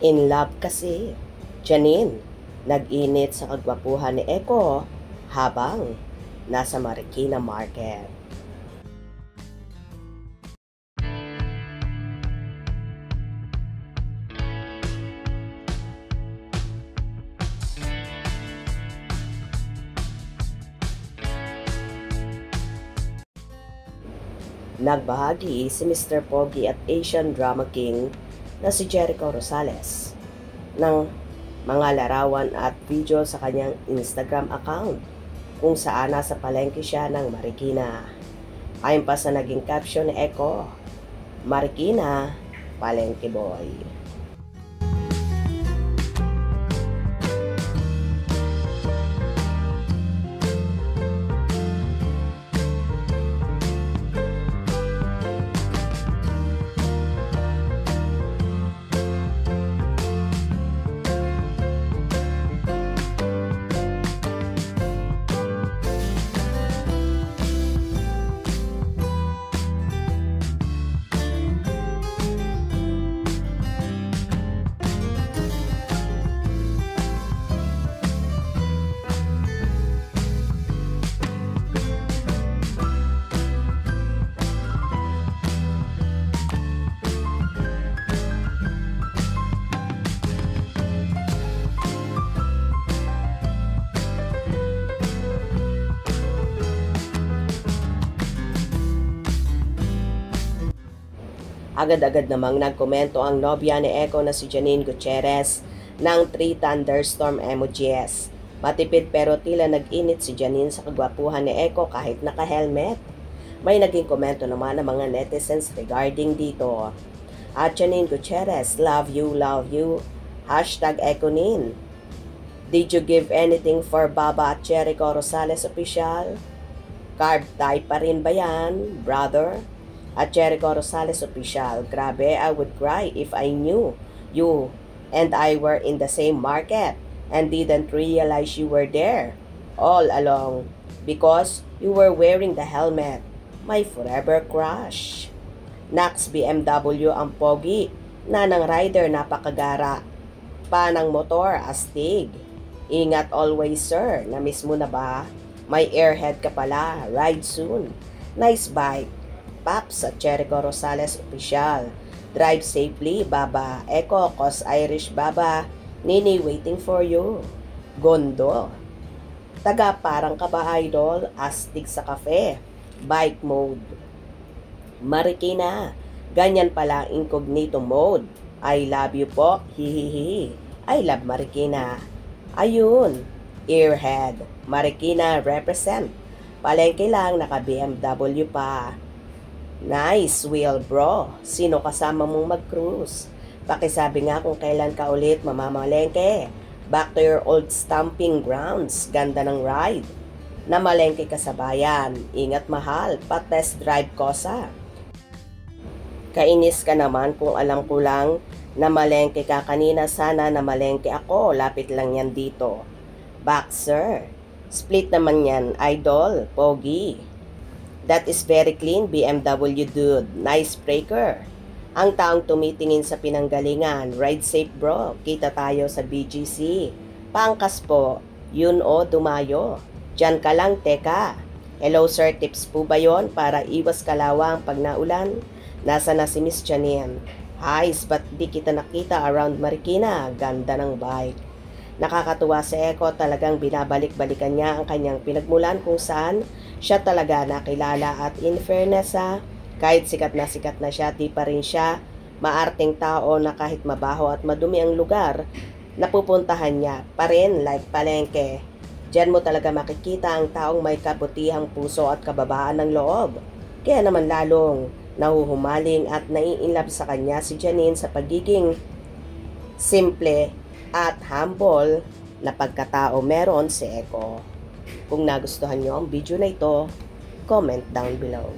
In love kasi. Janine, nag-init sa kagwapuhan ni Eko habang nasa Marikina Market. Nagbahagi si Mr. Pogi at Asian Drama King na si Jericho Rosales ng mga larawan at video sa kanyang Instagram account kung saan nasa palengke siya ng Marikina. Ayon pa sa naging caption ni Eko, Marikina, Palengke Boy. Agad-agad namang nagkomento ang nobya ni Eko na si Janine Gutierrez ng 3 thunderstorm emojis. Matipid pero tila nag-init si Janine sa kagwapuhan ni Eko kahit naka-helmet. May naging komento naman ng mga netizens regarding dito. At Janine Gutierrez, love you, #Ekonin. Did you give anything for Baba at Jericho Rosales official? Carb type pa rin ba yan, brother? At Jericho Rosales official, grabe, I would cry if I knew you and I were in the same market and didn't realize you were there all along because you were wearing the helmet. My forever crush. Nax BMW ang pogi na ng rider napakagara pa ng motor astig. Ingat always sir, na-miss mo na ba? May airhead ka pala, ride soon. Nice bike. Paps at Jericho Rosales official. Drive safely, Baba. Eko, cause Irish Baba. Nini waiting for you. Gondo. Taga parang ka ba idol? Astig sa cafe. Bike mode. Marikina. Ganyan pala incognito mode. I love you po. Hihihi. I love Marikina. Ayun. Earhead. Marikina represent. Palengke lang, naka BMW pa. Nice wheel bro. Sino kasama mong mag-cruise? Pakisabi nga kung kailan ka ulit mamamalengke. Back to your old stamping grounds. Ganda ng ride. Namalengke ka sa bayan. Ingat mahal. Pa-test drive ko sa. Kainis ka naman kung alam ko lang namalengke ka kanina. Sana namalengke ako. Lapit lang yan dito. Back sir. Split naman yan. Idol. Pogi. That is very clean, BMW dude. Nice breaker. Ang taong tumitingin sa pinanggalingan. Ride safe bro. Kita tayo sa BGC. Pangkas po. Yun o, dumayo. Diyan ka lang, teka. Hello sir, tips po ba yon para iwas kalawang pag naulan? Nasa na si Miss Janine? Highs, ba't di kita nakita around Marikina? Ganda ng bike. Nakakatuwa si Eko, talagang binabalik-balikan niya ang kanyang pinagmulan kung saan siya talaga nakilala at in fairness kahit sikat na siya, di pa rin siya maarting tao na kahit mabaho at madumi ang lugar, napupuntahan niya pa rin like palengke. Diyan mo talaga makikita ang taong may kabutihang puso at kababaan ng loob. Kaya naman lalong nahuhumaling at naiinlove sa kanya si Janine sa pagiging simple at humble na pagkatao meron si Eko. Kung nagustuhan nyo ang video na ito, comment down below.